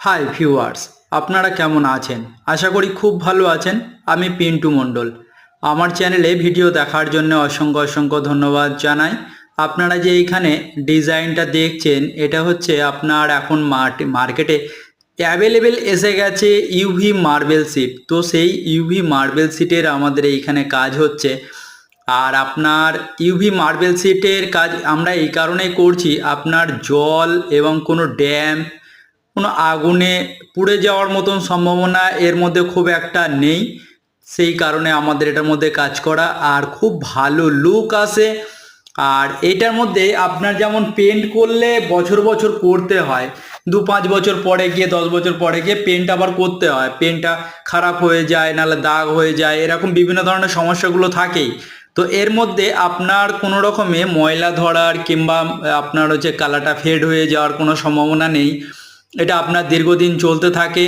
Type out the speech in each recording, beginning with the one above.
Hi viewers, আপনারা কেমন আছেন? আশা করি খুব ভালো আছেন। আমি পিন্টু মণ্ডল। আমার চ্যানেলে ভিডিও দেখার জন্য অসংখ্য অসংখ্য ধন্যবাদ জানাই। আপনারা যে এইখানে ডিজাইনটা দেখছেন, এটা হচ্ছে আপনার এখন মার্কেটে অ্যাভেলেবেল এসে গেছে ইউভি মার্বেল সিট। তো সেই ইউভি মার্বেল সিটের আমাদের এইখানে কাজ হচ্ছে। আর আপনার ইউভি মার্বেল সিটের কাজ আমরা এই কারণেই করছি, আপনার জল এবং কোনো ড্যাম, কোনো আগুনে পুড়ে যাওয়ার মতন সম্ভাবনা এর মধ্যে খুব একটা নেই। সেই কারণে আমাদের এটার মধ্যে কাজ করা, আর খুব ভালো লুক আসে। আর এটার মধ্যে আপনার যেমন পেন্ট করলে বছর বছর করতে হয়, 2-5 বছর পরে গিয়ে 10 বছর পরে গিয়ে পেন্ট আবার করতে হয়, পেন্টটা খারাপ হয়ে যায়, নাহলে দাগ হয়ে যায়, এরকম বিভিন্ন ধরনের সমস্যাগুলো থাকেই। তো এর মধ্যে আপনার কোনো রকমে ময়লা ধরার কিংবা আপনার হচ্ছে কালারটা ফেড হয়ে যাওয়ার কোনো সম্ভাবনা নেই। এটা আপনার দীর্ঘদিন চলতে থাকে।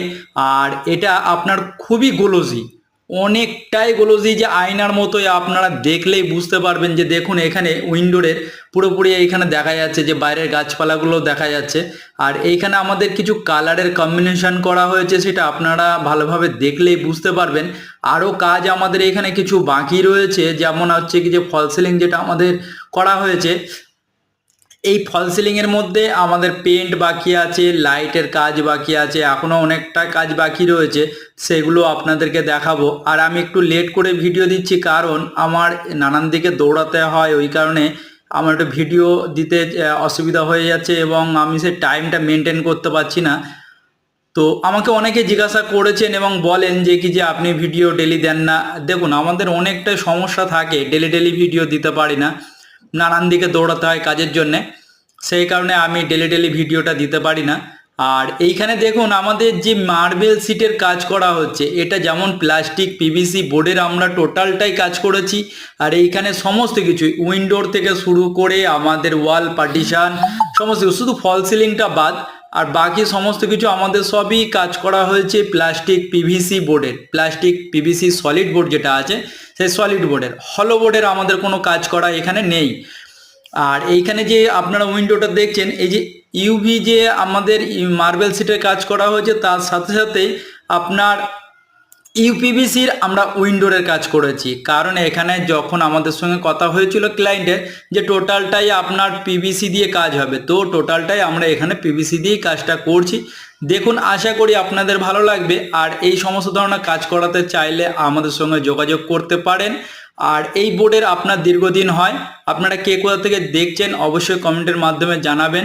আর এটা আপনার খুবই গ্লোজি, অনেকটাই গ্লোজি, যে আয়নার মতোই। আপনারা দেখলেই বুঝতে পারবেন যে দেখুন এখানে উইন্ডোরের পুরোপুরি এইখানে দেখা যাচ্ছে যে বাইরের গাছপালাগুলো দেখা যাচ্ছে। আর এইখানে আমাদের কিছু কালারের কম্বিনেশন করা হয়েছে, সেটা আপনারা ভালোভাবে দেখলেই বুঝতে পারবেন। আরও কাজ আমাদের এখানে কিছু বাকি রয়েছে, যেমন হচ্ছে কি যে ফল সিলিং যেটা আমাদের করা হয়েছে, এই ফল সিলিং এর মধ্যে আমাদের পেন্ট বাকি আছে, লাইটের কাজ বাকি আছে, এখনো অনেকটা কাজ বাকি রয়েছে, সেগুলো আপনাদেরকে দেখাবো। আর আমি একটু লেট করে ভিডিও দিচ্ছি, কারণ আমার নানান দিকে দৌড়াতে হয়, ওই কারণে আমার একটু ভিডিও দিতে অসুবিধা হয়ে যাচ্ছে এবং আমি সেই টাইমটা মেনটেন করতে পারছি না। তো আমাকে অনেকে জিজ্ঞাসা করেছেন এবং বলেন যে কি যে আপনি ভিডিও ডেলি দেন না। দেখুন, আমাদের অনেকটাই সমস্যা থাকে, ডেলি ডেলি ভিডিও দিতে পারি না, নানান দিকে দৌড়াতে হয় কাজের জন্যে। সেই কারণে আমি ডেলি ডেলি ভিডিওটা দিতে পারি না। আর এইখানে দেখুন আমাদের যে মার্বেল সিটের কাজ করা হচ্ছে, এটা যেমন প্লাস্টিক পিভিসি বোর্ডের আমরা টোটালটাই কাজ করেছি। আর এইখানে সমস্ত কিছু উইন্ডোর থেকে শুরু করে আমাদের ওয়াল পার্টিশন সমস্ত কিছু, শুধু ফল সিলিংটা বাদ, আর বাকি সমস্ত কিছু আমাদের সবই কাজ করা হয়েছে প্লাস্টিক পিভিসি বোর্ডের। প্লাস্টিক পিভিসি সলিড বোর্ড যেটা আছে, সেই সলিড বোর্ডের, হলো বোর্ডের আমাদের কোনো কাজ করা এখানে নেই। আর এইখানে যে আপনারা উইন্ডোটা দেখছেন, এই যে ইউভি যে আমাদের মার্বেল সিটের কাজ করা হয়েছে, তার সাথে সাথে আপনার ইউপিভিসির আমরা উইন্ডোরের কাজ করেছি। কারণ এখানে যখন আমাদের সঙ্গে কথা হয়েছিল ক্লায়েন্টের, যে টোটালটাই আপনার পিভিসি দিয়ে কাজ হবে, তো টোটালটাই আমরা এখানে পিভিসি দিয়েই কাজটা করছি। দেখুন, আশা করি আপনাদের ভালো লাগবে। আর এই সমস্ত ধরনের কাজ করাতে চাইলে আমাদের সঙ্গে যোগাযোগ করতে পারেন। আর এই বোর্ডের আপনার দীর্ঘদিন হয়। আপনারা কে কোথা থেকে দেখছেন অবশ্যই কমেন্টের মাধ্যমে জানাবেন।